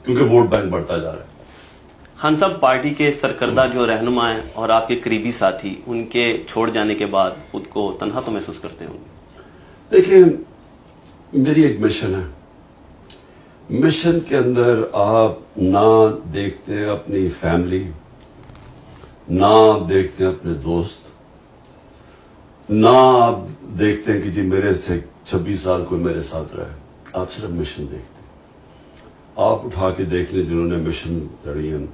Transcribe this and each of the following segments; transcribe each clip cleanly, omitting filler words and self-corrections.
کیونکہ vote bank بڑھتا جا رہا ہے۔ خان صاحب، پارٹی کے سرکردہ جو رہنما ہیں اور آپ کے قریبی ساتھی، ان کے چھوڑ جانے کے بعد خود کو تنہا تو محسوس کرتے ہوں گے؟ دیکھیں، میری ایک مشن ہے، مشن کے اندر آپ نہ دیکھتے اپنی فیملی، نہ دیکھتے اپنے دوست، نہ آپ دیکھتے ہیں کہ جی میرے سے 26 سال کوئی میرے ساتھ رہے، آپ صرف مشن دیکھتے ہیں۔ آپ اٹھا کے دیکھ لیں جنہوں نے مشن لڑی ہیں،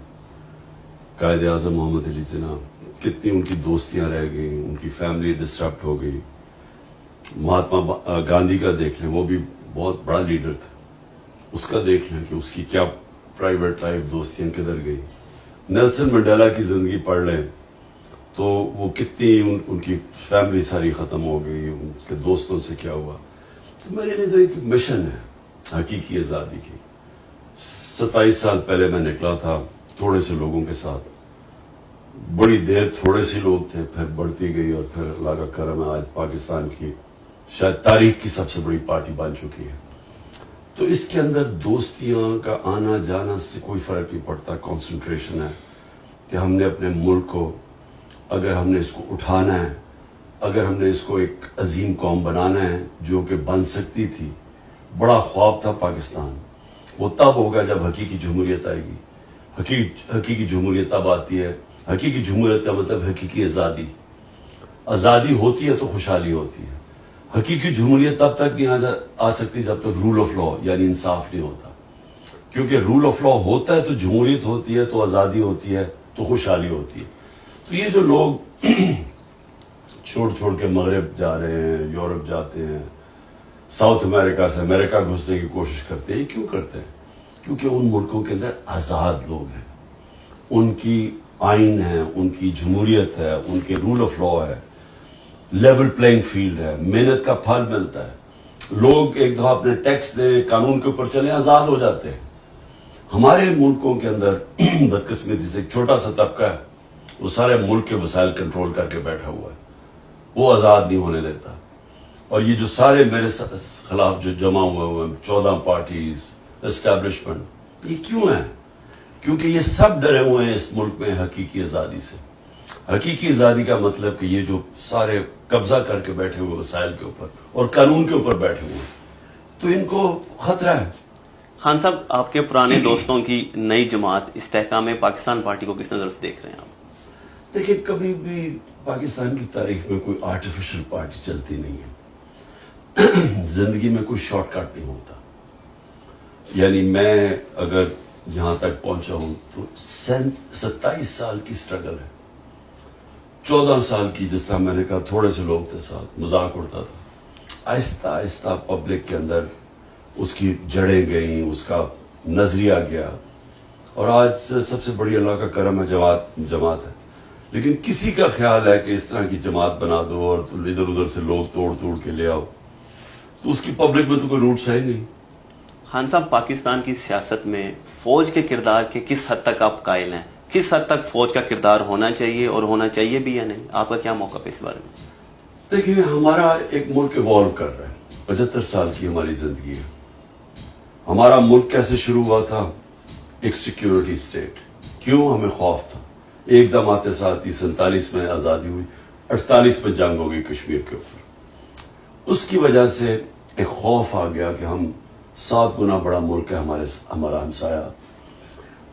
قائد اعظم محمد علی جناح، کتنی ان کی دوستیاں رہ گئیں، ان کی فیملی ڈسٹربٹ ہو گئی۔ مہاتما گاندھی کا دیکھ لیں، وہ بھی بہت بڑا لیڈر تھا، اس کا دیکھ لیں کہ اس کی کیا پرائیویٹ لائف، دوستیاں کدھر گئی۔ نیلسن منڈیلا کی زندگی پڑھ لیں تو وہ کتنی ان کی فیملی ساری ختم ہو گئی، اس کے دوستوں سے کیا ہوا۔ تو میرے لیے تو ایک مشن ہے حقیقی آزادی کی۔ 27 سال پہلے میں نکلا تھا تھوڑے سے لوگوں کے ساتھ، بڑی دیر تھوڑے سے لوگ تھے، پھر بڑھتی گئی، اور پھر اللہ کا کرم ہے آج پاکستان کی شاید تاریخ کی سب سے بڑی پارٹی بن چکی ہے۔ تو اس کے اندر دوستیاں کا آنا جانا سے کوئی فرق نہیں پڑتا، کنسنٹریشن ہے کہ ہم نے اپنے ملک کو، اگر ہم نے اس کو اٹھانا ہے، اگر ہم نے اس کو ایک عظیم قوم بنانا ہے جو کہ بن سکتی تھی۔ بڑا خواب تھا پاکستان، وہ تب ہوگا جب حقیقی جمہوریت آئے گی۔ حقیقی جمہوریت تب آتی ہے، حقیقی جمہوریت کا مطلب حقیقی آزادی۔ آزادی ہوتی ہے تو خوشحالی ہوتی ہے۔ حقیقی جمہوریت تب تک نہیں آ سکتی جب تک رول آف لا یعنی انصاف نہیں ہوتا، کیونکہ رول آف لا ہوتا ہے تو جمہوریت ہوتی ہے، تو آزادی ہوتی ہے، تو خوشحالی ہوتی ہے۔ تو یہ جو لوگ چھوڑ کے مغرب جا رہے ہیں، یورپ جاتے ہیں، ساؤتھ امریکہ سے امریکہ گھسنے کی کوشش کرتے ہیں، یہ کیوں کرتے ہیں؟ کیونکہ ان ملکوں کے اندر آزاد لوگ ہیں، ان کی آئین ہے، ان کی جمہوریت ہے، ان کے رول آف لا ہے، لیول پلینگ فیلڈ ہے، محنت کا پھل ملتا ہے، لوگ ایک دفعہ اپنے ٹیکس دیں، قانون کے اوپر چلیں، آزاد ہو جاتے ہیں۔ ہمارے ملکوں کے اندر بدقسمتی سے ایک چھوٹا سا طبقہ ہے، وہ سارے ملک کے وسائل کنٹرول کر کے بیٹھا ہوا ہے، وہ آزاد نہیں ہونے دیتا۔ اور یہ جو سارے میرے خلاف جو جمع ہوئے ہیں 14 پارٹیز، اسٹیبلشمنٹ، یہ کیوں ہیں؟ کیونکہ یہ سب ڈرے ہوئے ہیں اس ملک میں حقیقی آزادی سے۔ حقیقی آزادی کا مطلب کہ یہ جو سارے قبضہ کر کے بیٹھے ہوئے وسائل کے اوپر اور قانون کے اوپر بیٹھے ہوئے ہیں، تو ان کو خطرہ ہے۔ خان صاحب، آپ کے پرانے دوستوں کی نئی جماعت استحکام پاکستان پارٹی کو کس نظر سے دیکھ رہے ہیں آپ؟ دیکھیں، کبھی بھی پاکستان کی تاریخ میں کوئی آرٹیفیشل پارٹی چلتی نہیں ہے۔ زندگی میں کوئی شارٹ کٹ نہیں ہوتا۔ یعنی میں اگر یہاں تک پہنچا ہوں تو 27 سال کی سٹرگل ہے، 14 سال کی، جس طرح میں نے کہا تھوڑے سے لوگ تھے ساتھ، مذاق اڑتا تھا، آہستہ آہستہ پبلک کے اندر اس کی جڑیں گئیں، اس کا نظریہ گیا، اور آج سب سے بڑی اللہ کا کرم ہے جماعت ہے۔ لیکن کسی کا خیال ہے کہ اس طرح کی جماعت بنا دو اور ادھر ادھر سے لوگ توڑ کے لے آؤ، تو اس کی پبلک میں تو کوئی روٹس ہے ہی نہیں۔ خان صاحب، پاکستان کی سیاست میں فوج کے کردار کے کس حد تک آپ قائل ہیں؟ کس حد تک فوج کا کردار ہونا چاہیے اور ہونا چاہیے بھی یا نہیں؟ آپ کا کیا موقف ہے اس بارے میں؟ دیکھیں، ہمارا ایک ملک ایوالو کر رہا ہے، 75 سال کی ہماری زندگی ہے۔ ہمارا ملک کیسے شروع ہوا تھا؟ ایک سیکیورٹی سٹیٹ۔ کیوں؟ ہمیں خوف تھا۔ ایک دم آتے ساتھ ہی 47 میں آزادی ہوئی، 48 میں جنگ ہو گئی کشمیر کے اوپر۔ اس کی وجہ سے ایک خوف آ گیا کہ ہم 7 گنا بڑا ملک ہے ہمارا ہمسایہ،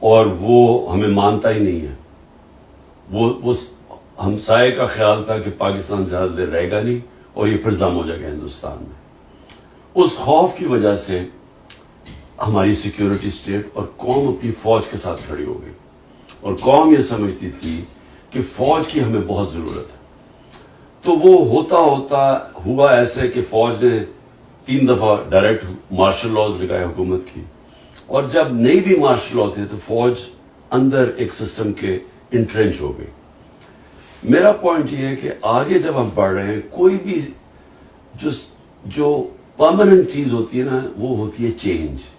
اور وہ ہمیں مانتا ہی نہیں ہے۔ وہ ہمسائے کا خیال تھا کہ پاکستان زیادہ دیر رہے گا نہیں اور یہ پھر ضم ہو جائے گا ہندوستان میں۔ اس خوف کی وجہ سے ہماری سیکیورٹی سٹیٹ اور قوم اپنی فوج کے ساتھ کھڑی ہو گئی، اور قوم یہ سمجھتی تھی کہ فوج کی ہمیں بہت ضرورت ہے۔ تو وہ ہوتا ہوا ایسے کہ فوج نے 3 دفعہ ڈائریکٹ مارشل لاز لگائے حکومت کی، اور جب نہیں بھی مارشل لا تھے تو فوج اندر ایک سسٹم کے انٹرنچ ہو گئی۔ میرا پوائنٹ یہ ہے کہ آگے جب ہم پڑھ رہے ہیں، کوئی بھی جو پرماننٹ چیز ہوتی ہے نا، وہ ہوتی ہے چینج۔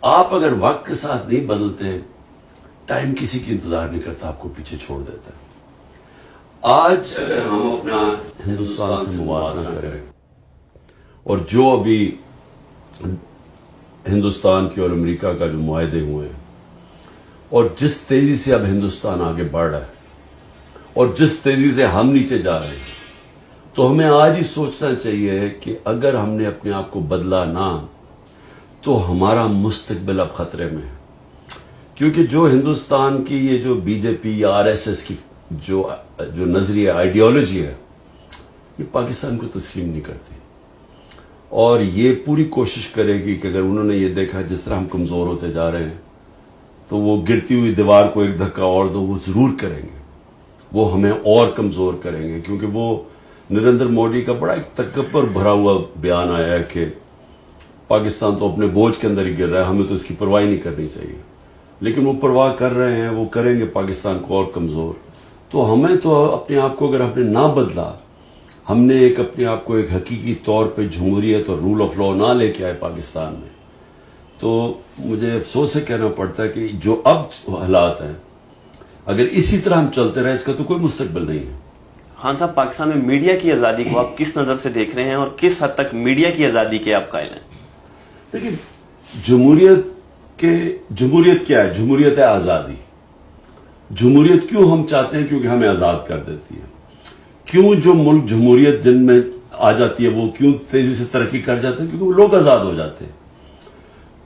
آپ اگر وقت کے ساتھ نہیں بدلتے، ٹائم کسی کی انتظار نہیں کرتا، آپ کو پیچھے چھوڑ دیتا ہے۔ آج اگر ہم اپنا ہندوستان سے موازنہ کریں، اور جو ابھی ہندوستان کے اور امریکہ کا جو معاہدے ہوئے ہیں اور جس تیزی سے اب ہندوستان آگے بڑھ رہا ہے اور جس تیزی سے ہم نیچے جا رہے ہیں، تو ہمیں آج ہی سوچنا چاہیے کہ اگر ہم نے اپنے آپ کو بدلا نہ تو ہمارا مستقبل اب خطرے میں ہے. کیونکہ جو ہندوستان کی یہ جو بی جے پی یا آر ایس ایس کی جو نظریہ آئیڈیالوجی ہے، یہ پاکستان کو تسلیم نہیں کرتی اور یہ پوری کوشش کرے گی کہ اگر انہوں نے یہ دیکھا جس طرح ہم کمزور ہوتے جا رہے ہیں تو وہ گرتی ہوئی دیوار کو ایک دھکا اور دو، وہ ضرور کریں گے، وہ ہمیں اور کمزور کریں گے. کیونکہ وہ نریندر مودی کا بڑا ایک تکبر بھرا ہوا بیان آیا ہے کہ پاکستان تو اپنے بوجھ کے اندر ہی گر رہا ہے، ہمیں تو اس کی پرواہ نہیں کرنی چاہیے. لیکن وہ پرواہ کر رہے ہیں، وہ کریں گے پاکستان کو اور کمزور. تو ہمیں تو اپنے آپ کو اگر ہم نے نہ بدلا، ہم نے اپنے آپ کو ایک حقیقی طور پہ جمہوریت اور رول آف لا نہ لے کے آئے پاکستان میں، تو مجھے افسوس سے کہنا پڑتا ہے کہ جو اب حالات ہیں اگر اسی طرح ہم چلتے رہے اس کا تو کوئی مستقبل نہیں ہے. خان صاحب، پاکستان میں میڈیا کی آزادی کو آپ کس نظر سے دیکھ رہے ہیں اور کس حد تک میڈیا کی آزادی کے آپ قائل ہیں؟ دیکھیں، جمہوریت کیا ہے؟ جمہوریت ہے آزادی. جمہوریت کیوں ہم چاہتے ہیں؟ کیونکہ ہمیں آزاد کر دیتی ہے. کیوں جو ملک جمہوریت جن میں آ جاتی ہے وہ کیوں تیزی سے ترقی کر جاتے ہیں؟ کیونکہ وہ لوگ آزاد ہو جاتے ہیں.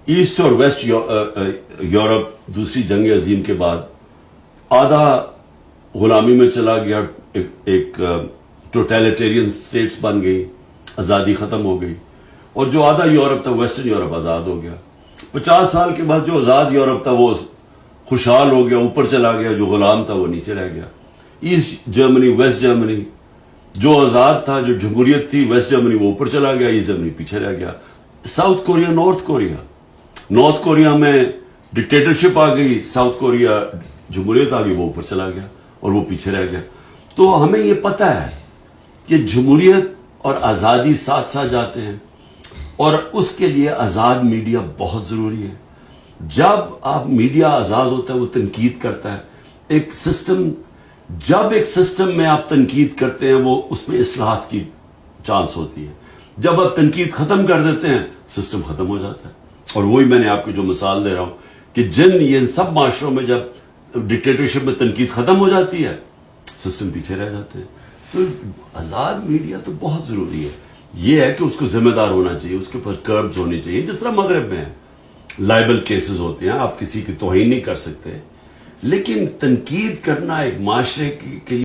ایسٹ اور ویسٹ یورپ دوسری جنگ عظیم کے بعد آدھا غلامی میں چلا گیا، ایک ٹوٹیلیٹیرین سٹیٹس بن گئی، آزادی ختم ہو گئی. اور جو آدھا یورپ تھا، ویسٹرن یورپ، آزاد ہو گیا. 50 سال کے بعد جو آزاد یورپ تھا وہ خوشحال ہو گیا، اوپر چلا گیا، جو غلام تھا وہ نیچے رہ گیا. ایسٹ جرمنی، ویسٹ جرمنی، جو آزاد تھا، جو جمہوریت تھی، ویسٹ جرمنی وہ اوپر چلا گیا، ایسٹ جرمنی پیچھے رہ گیا. ساؤتھ کوریا، نارتھ کوریا میں ڈکٹیٹرشپ آ گئی، ساؤتھ کوریا جمہوریت آ گئی، وہ اوپر چلا گیا اور وہ پیچھے رہ گیا. تو ہمیں یہ پتہ ہے کہ جمہوریت اور آزادی ساتھ ساتھ جاتے ہیں اور اس کے لیے آزاد میڈیا بہت ضروری ہے. جب آپ میڈیا آزاد ہوتا ہے وہ تنقید کرتا ہے. جب ایک سسٹم میں آپ تنقید کرتے ہیں وہ اس میں اصلاحات کی چانس ہوتی ہے. جب آپ تنقید ختم کر دیتے ہیں سسٹم ختم ہو جاتا ہے. اور وہی میں نے آپ کو جو مثال دے رہا ہوں کہ یہ سب معاشروں میں جب ڈکٹیٹرشپ میں تنقید ختم ہو جاتی ہے سسٹم پیچھے رہ جاتے ہیں. تو آزاد میڈیا تو بہت ضروری ہے. یہ ہے کہ اس کو ذمہ دار ہونا چاہیے، اس کے اوپر کربز ہونی چاہیے. جس طرح مغرب میں لائبل کیسز ہوتے ہیں، آپ کسی کی توہین نہیں کر سکتے، لیکن تنقید کرنا ایک معاشرے کے لیے